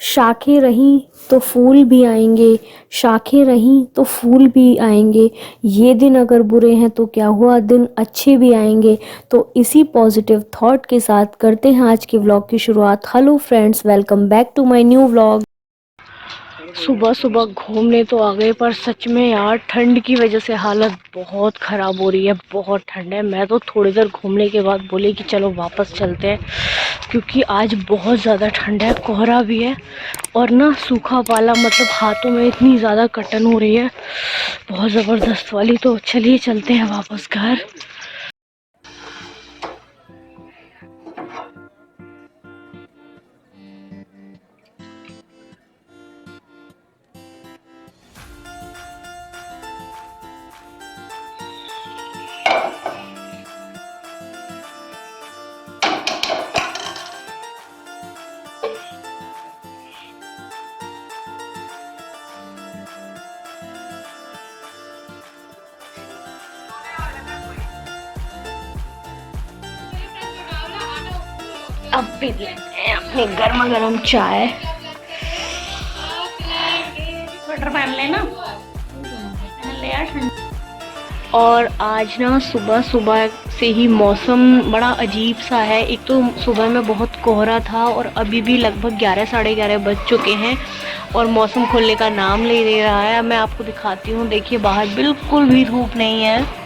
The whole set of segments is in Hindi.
शाखें रहीं तो फूल भी आएंगे, शाखें रहीं तो फूल भी आएंगे। ये दिन अगर बुरे हैं तो क्या हुआ, दिन अच्छे भी आएंगे। तो इसी पॉजिटिव थॉट के साथ करते हैं आज के व्लॉग की शुरुआत। Hello friends, welcome back to my new vlog. सुबह सुबह घूमने तो आ गए, पर सच में यार ठंड की वजह से हालत बहुत ख़राब हो रही है। बहुत ठंड है। मैं तो थोड़ी देर घूमने के बाद बोली कि चलो वापस चलते हैं, क्योंकि आज बहुत ज़्यादा ठंड है, कोहरा भी है और ना सूखा पाला, मतलब हाथों में इतनी ज़्यादा कटन हो रही है, बहुत ज़बरदस्त वाली। तो चलिए चलते हैं वापस घर। अब पी लेते हैं अपनी गर्मा गर्म चाय। स्वेटर पहन लेना, पहन ले यार ठंड। और आज ना सुबह सुबह से ही मौसम बड़ा अजीब सा है। एक तो सुबह में बहुत कोहरा था और अभी भी लगभग 11 साढ़े 11 बज चुके हैं और मौसम खुलने का नाम ले ले रहा है। मैं आपको दिखाती हूँ, देखिए बाहर बिल्कुल भी धूप नहीं है।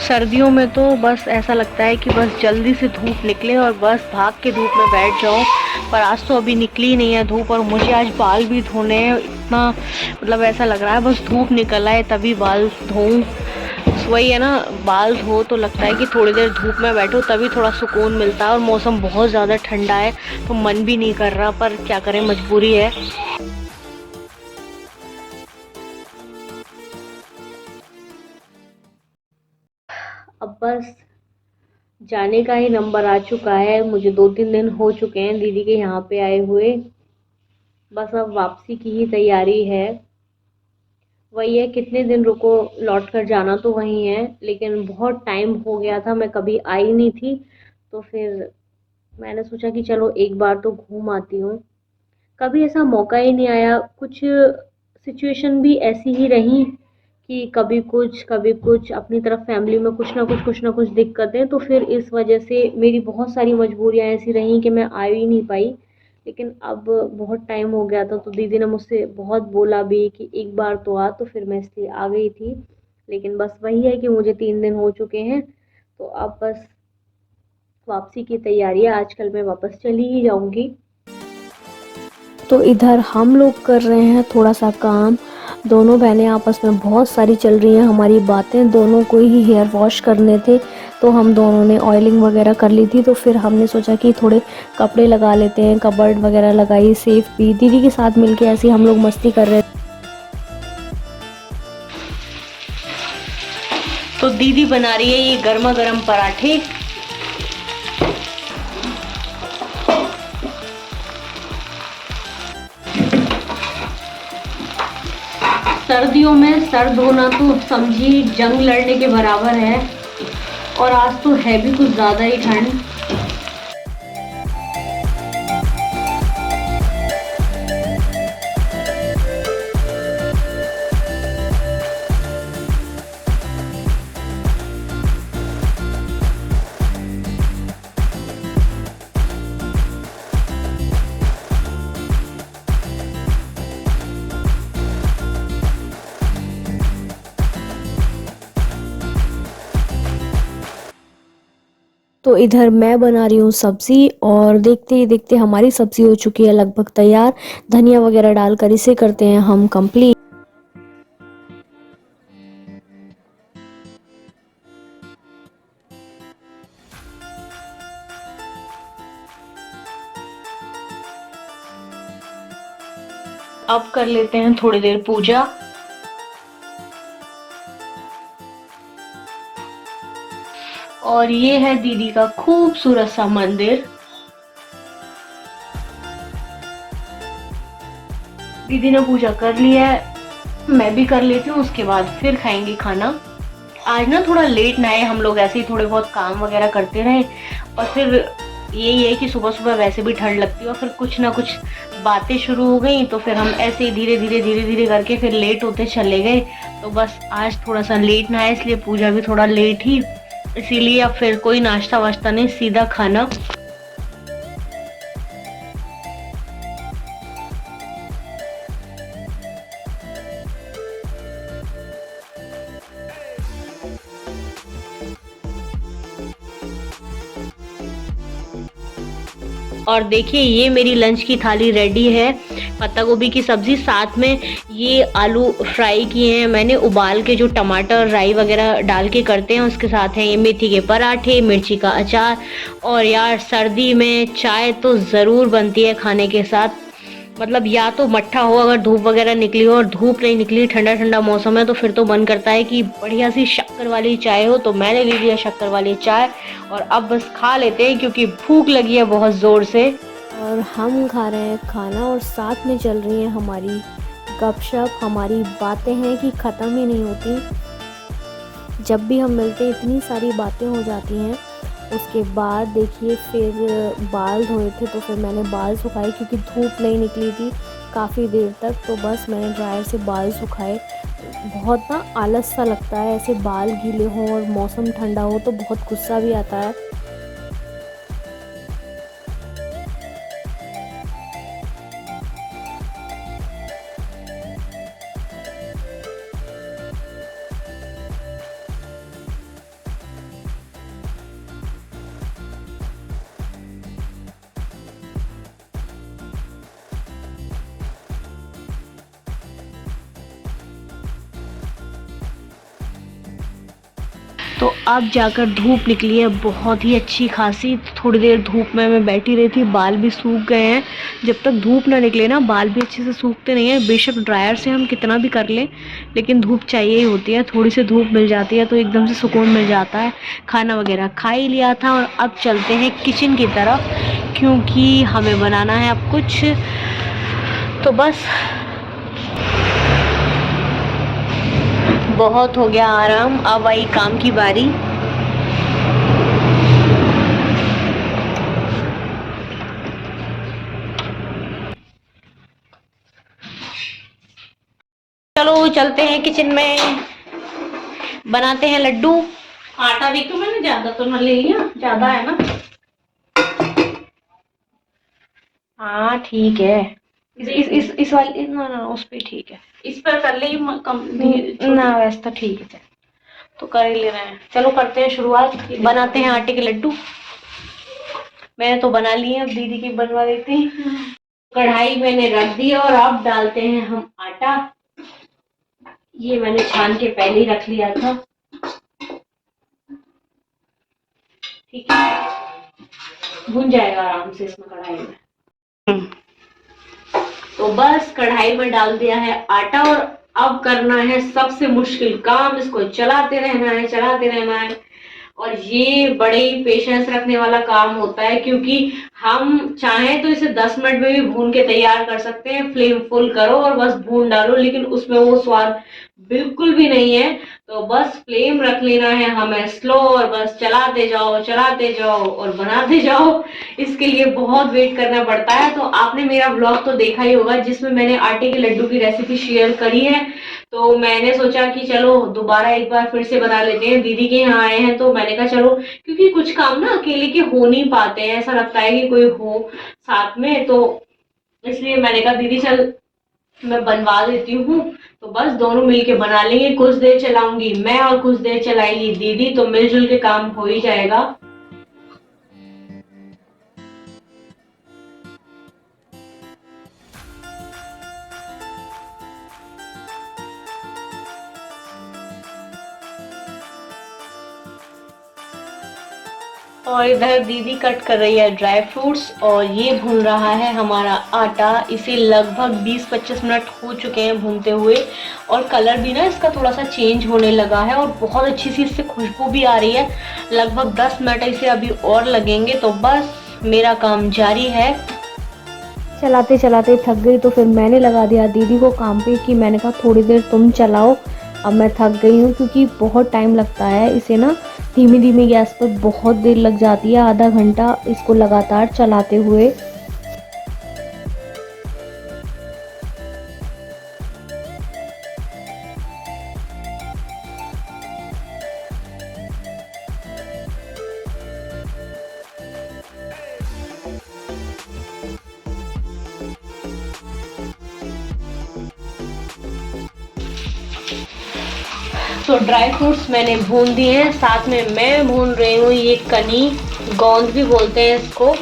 सर्दियों में तो बस ऐसा लगता है कि बस जल्दी से धूप निकले और बस भाग के धूप में बैठ जाओ, पर आज तो अभी निकली नहीं है धूप। और मुझे आज बाल भी धोने हैं, इतना मतलब ऐसा लग रहा है बस धूप निकल आए तभी बाल धोऊं। वही है ना, बाल धो तो लगता है कि थोड़ी देर धूप में बैठो तभी थोड़ा सुकून मिलता है। और मौसम बहुत ज़्यादा ठंडा है तो मन भी नहीं कर रहा, पर क्या करें, मजबूरी है। अब बस जाने का ही नंबर आ चुका है। मुझे 2-3 दिन हो चुके हैं दीदी के यहाँ पे आए हुए। बस अब वापसी की ही तैयारी है। वही है, कितने दिन रुको, लौट कर जाना तो वही है, लेकिन बहुत टाइम हो गया था, मैं कभी आई नहीं थी। तो फिर मैंने सोचा कि चलो एक बार तो घूम आती हूँ। कभी ऐसा मौका ही नहीं आया। कुछ सिचुएशन भी ऐसी ही रही कि कभी कुछ अपनी तरफ फैमिली में कुछ ना कुछ दिक्कतें, तो फिर इस वजह से मेरी बहुत सारी मजबूरियां ऐसी रहीं कि मैं आ ही नहीं पाई। लेकिन अब बहुत टाइम हो गया था तो दीदी ने मुझसे बहुत बोला भी कि एक बार तो आ, तो फिर मैं इसलिए आ गई थी। लेकिन बस वही है कि मुझे 3 दिन हो चुके हैं, तो अब बस वापसी की तैयारी है। आजकल मैं वापस चली ही जाऊंगी। तो इधर हम लोग कर रहे हैं थोड़ा सा काम। दोनों बहनें आपस में बहुत सारी चल रही हैं हमारी बातें। दोनों को ही हेयर वॉश करने थे तो हम दोनों ने ऑयलिंग वगैरह कर ली थी। तो फिर हमने सोचा कि थोड़े कपड़े लगा लेते हैं, कबर्ड वगैरह लगाई, सेफ भी। दीदी के साथ मिलके ऐसे हम लोग मस्ती कर रहे थे। तो दीदी बना रही है ये गर्मा गर्म पराठे। सर्दियों में सर धोना तो समझिए जंग लड़ने के बराबर है, और आज तो है भी कुछ ज़्यादा ही ठंड। तो इधर मैं बना रही हूँ सब्ज़ी, और देखते ही देखते हमारी सब्ज़ी हो चुकी है लगभग तैयार। धनिया वगैरह डालकर इसे करते हैं हम कंप्लीट। अब कर लेते हैं थोड़ी देर पूजा। और ये है दीदी का खूबसूरत सा मंदिर। दीदी ने पूजा कर लिया है, मैं भी कर लेती हूँ, उसके बाद फिर खाएंगे खाना। आज ना थोड़ा लेट ना आए हम लोग, ऐसे ही थोड़े बहुत काम वगैरह करते रहे और फिर यही है कि सुबह सुबह वैसे भी ठंड लगती है और फिर कुछ ना कुछ बातें शुरू हो गई तो फिर हम ऐसे ही धीरे धीरे करके फिर लेट होते चले गए। तो बस आज थोड़ा सा लेट ना है, इसलिए पूजा भी थोड़ा लेट ही, इसीलिए अब फिर कोई नाश्ता वाश्ता नहीं, सीधा खाना। और देखिए ये मेरी लंच की थाली रेडी है। पत्ता गोभी की सब्जी, साथ में ये आलू फ्राई किए हैं मैंने उबाल के, जो टमाटर राई वगैरह डाल के करते हैं, उसके साथ हैं ये मेथी के पराठे, मिर्ची का अचार। और यार सर्दी में चाय तो ज़रूर बनती है खाने के साथ, मतलब या तो मट्ठा हो, अगर धूप वगैरह निकली हो, और धूप नहीं निकली, ठंडा ठंडा मौसम है, तो फिर तो मन करता है कि बढ़िया सी शक्कर वाली चाय हो। तो मैंने ले लिया शक्कर वाली चाय और अब बस खा लेते हैं क्योंकि भूख लगी है बहुत ज़ोर से। और हम खा रहे हैं खाना और साथ में चल रही है हमारी गपशप, हमारी बातें हैं कि ख़त्म ही नहीं होती। जब भी हम मिलते हैं इतनी सारी बातें हो जाती हैं। उसके बाद देखिए फिर बाल धोए थे तो फिर मैंने बाल सुखाए क्योंकि धूप नहीं निकली थी काफ़ी देर तक, तो बस मैंने ड्रायर से बाल सुखाए। बहुत ना आलस सा लगता है ऐसे बाल गीले हों और मौसम ठंडा हो तो बहुत गुस्सा भी आता है। तो अब जाकर धूप निकली है बहुत ही अच्छी खासी। थोड़ी देर धूप में मैं बैठी रही थी, बाल भी सूख गए हैं। जब तक धूप ना निकले ना बाल भी अच्छे से सूखते नहीं हैं, बेशक ड्रायर से हम कितना भी कर लें लेकिन धूप चाहिए ही होती है। थोड़ी सी धूप मिल जाती है तो एकदम से सुकून मिल जाता है। खाना वगैरह खा ही लिया था और अब चलते हैं किचन की तरफ क्योंकि हमें बनाना है अब कुछ। तो बस बहुत हो गया आराम, अब आई काम की बारी। चलो चलते हैं किचन में, बनाते हैं लड्डू। आटा देखो मैंने ज्यादा तो ना ले लिया, ज्यादा है ना? हाँ ठीक है। इस वाली ना ना उस पे ठीक है, इस पर कर ले कम ना, वैसे तो ठीक है। तो कर ही ले रहे हैं, चलो करते हैं शुरुआत, बनाते हैं आटे के लड्डू। मैंने तो बना लिए, अब दीदी की बनवा देती हैं। कढ़ाई मैंने रख दी और अब डालते हैं हम आटा। ये मैंने छान के पहले ही रख लिया था, ठीक है, भुन जाएगा आराम से इसमें कढ़ाई में। तो बस कढ़ाई में डाल दिया है आटा और अब करना है सबसे मुश्किल काम, इसको चलाते रहना है, चलाते रहना है। और ये बड़े ही पेशेंस रखने वाला काम होता है क्योंकि हम चाहें तो इसे 10 मिनट में भी भून के तैयार कर सकते हैं। फ्लेम फुल करो और बस भून डालो, लेकिन उसमें वो स्वाद बिल्कुल भी नहीं है। तो बस फ्लेम रख लेना है हमें स्लो और बस चलाते जाओ और बनाते जाओ। इसके लिए बहुत वेट करना पड़ता है। तो आपने मेरा ब्लॉग तो देखा ही होगा जिसमें मैंने आटे के लड्डू की रेसिपी शेयर करी है। तो मैंने सोचा कि चलो दोबारा एक बार फिर से बना लेते हैं, दीदी के यहाँ आए हैं तो मैंने कहा चलो, क्योंकि कुछ काम ना अकेले के हो नहीं पाते हैं, ऐसा लगता है कि कोई हो साथ में, तो इसलिए मैंने कहा दीदी चल मैं बनवा देती हूँ। तो बस दोनों मिलके बना लेंगे, कुछ देर चलाऊंगी मैं और कुछ देर चलाएगी दीदी, तो मिलजुल के काम हो ही जाएगा। और इधर दीदी कट कर रही है ड्राई फ्रूट्स और ये भून रहा है हमारा आटा। इसे लगभग 20-25 मिनट हो चुके हैं भूनते हुए और कलर भी ना इसका थोड़ा सा चेंज होने लगा है और बहुत अच्छी सी इससे खुशबू भी आ रही है। लगभग 10 मिनट इसे अभी और लगेंगे। तो बस मेरा काम जारी है। चलाते चलाते थक गई तो फिर मैंने लगा दिया दीदी को काम पे कि मैंने कहा थोड़ी देर तुम चलाओ, अब मैं थक गई हूँ क्योंकि बहुत टाइम लगता है इसे ना धीमी धीमी गैस पर बहुत देर लग जाती है, आधा घंटा इसको लगातार चलाते हुए। तो ड्राई फ्रूट्स मैंने भून दिए हैं, साथ में मैं भून रही हूँ ये कनी, गोंद भी बोलते हैं इसको।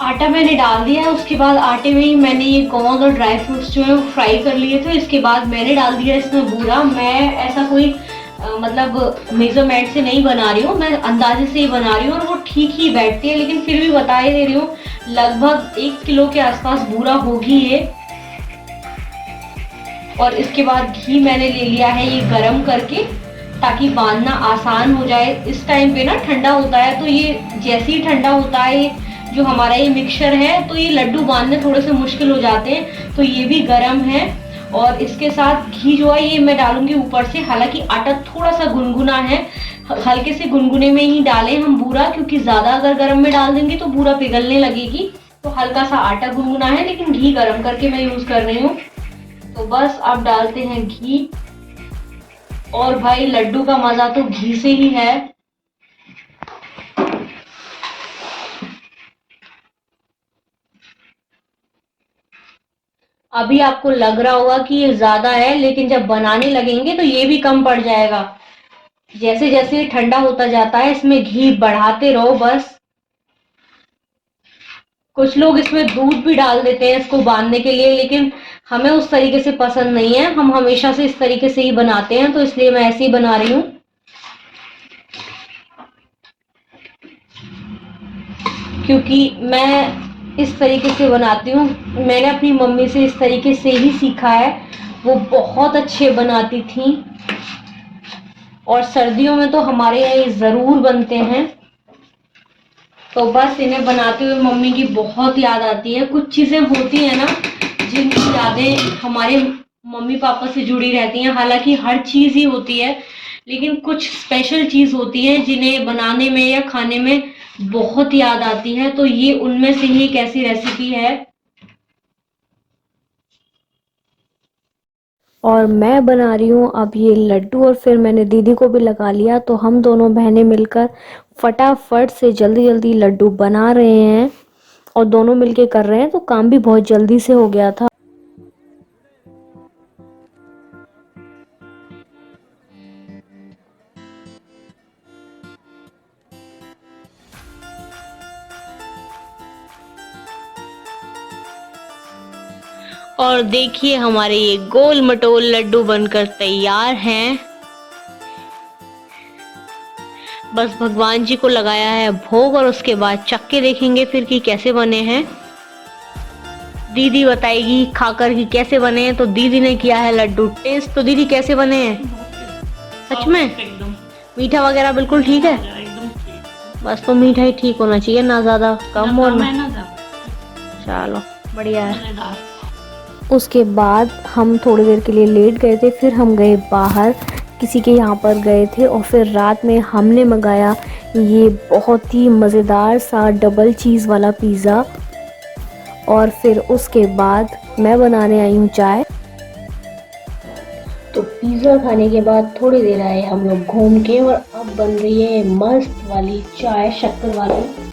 आटा मैंने डाल दिया है, उसके बाद आटे में ही मैंने ये गोंद और ड्राई फ्रूट्स जो है वो फ्राई कर लिए थे। इसके बाद मैंने डाल दिया इसमें बूरा। मैं ऐसा कोई मतलब मेजरमेंट से नहीं बना रही हूँ, मैं अंदाजे से ही बना रही हूँ और वो ठीक ही बैठती है, लेकिन फिर भी बता ही दे रही हूँ लगभग 1 किलो के आसपास बूरा होगी ये। और इसके बाद घी मैंने ले लिया है ये गरम करके, ताकि बांधना आसान हो जाए। इस टाइम पे ना ठंडा होता है, तो ये जैसे ही ठंडा होता है जो हमारा ये मिक्सचर है, तो ये लड्डू बांधने थोड़े से मुश्किल हो जाते हैं। तो ये भी गरम है और इसके साथ घी जो है ये मैं डालूंगी ऊपर से। हालांकि आटा थोड़ा सा गुनगुना है, हल्के से गुनगुने में ही डालें हम बूरा, क्योंकि ज़्यादा अगर गरम में डाल देंगे तो बूरा पिघलने लगेगी। तो हल्का सा आटा गुनगुना है, लेकिन घी गरम करके मैं यूज़ कर रही हूँ। तो बस अब डालते हैं घी, और भाई लड्डू का मज़ा तो घी से ही है। अभी आपको लग रहा होगा कि ये ज्यादा है, लेकिन जब बनाने लगेंगे तो ये भी कम पड़ जाएगा। जैसे जैसे ठंडा होता जाता है इसमें घी बढ़ाते रहो बस। कुछ लोग इसमें दूध भी डाल देते हैं इसको बांधने के लिए, लेकिन हमें उस तरीके से पसंद नहीं है। हम हमेशा से इस तरीके से ही बनाते हैं, तो इसलिए मैं ऐसे ही बना रही हूँ। क्योंकि मैं इस तरीके से बनाती हूँ, मैंने अपनी मम्मी से इस तरीके से ही सीखा है। वो बहुत अच्छे बनाती थी, और सर्दियों में तो हमारे यहाँ ये ज़रूर बनते हैं। तो बस इन्हें बनाते हुए मम्मी की बहुत याद आती है। कुछ चीज़ें होती हैं ना जिनकी यादें हमारे मम्मी पापा से जुड़ी रहती हैं। हालांकि हर चीज़ ही होती है, लेकिन कुछ स्पेशल चीज़ होती है जिन्हें बनाने में या खाने में बहुत याद आती है। तो ये उनमें से ही एक ऐसी रेसिपी है। और मैं बना रही हूँ अब ये लड्डू, और फिर मैंने दीदी को भी लगा लिया। तो हम दोनों बहनें मिलकर फटाफट से जल्दी जल्दी लड्डू बना रहे हैं, और दोनों मिलके कर रहे हैं, तो काम भी बहुत जल्दी से हो गया था। और देखिए हमारे ये गोल मटोल लड्डू बनकर तैयार हैं। बस भगवान जी को लगाया है भोग, और उसके बाद चख के देखेंगे फिर कि कैसे बने हैं। दीदी बताएगी खाकर कि कैसे बने हैं। तो दीदी ने किया है लड्डू टेस्ट। तो दीदी कैसे बने हैं? सच में मीठा वगैरह बिल्कुल ठीक है? बस तो मीठा ही ठीक होना चाहिए, ना ज्यादा कम और ना। चलो बढ़िया है। उसके बाद हम थोड़ी देर के लिए लेट गए थे, फिर हम गए बाहर, किसी के यहाँ पर गए थे, और फिर रात में हमने मंगाया ये बहुत ही मज़ेदार सा डबल चीज़ वाला पिज़्ज़ा। और फिर उसके बाद मैं बनाने आई हूँ चाय। तो पिज़्ज़ा खाने के बाद थोड़ी देर आए हम लोग घूम के, और अब बन रही है मस्त वाली चाय, शक्कर वाली।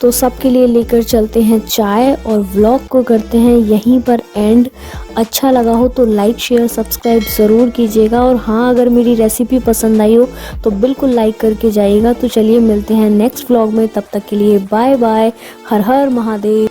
तो सबके लिए लेकर चलते हैं चाय, और व्लॉग को करते हैं यहीं पर एंड। अच्छा लगा हो तो लाइक शेयर सब्सक्राइब ज़रूर कीजिएगा, और हाँ अगर मेरी रेसिपी पसंद आई हो तो बिल्कुल लाइक करके जाइएगा। तो चलिए मिलते हैं नेक्स्ट व्लॉग में, तब तक के लिए बाय बाय। हर हर महादेव।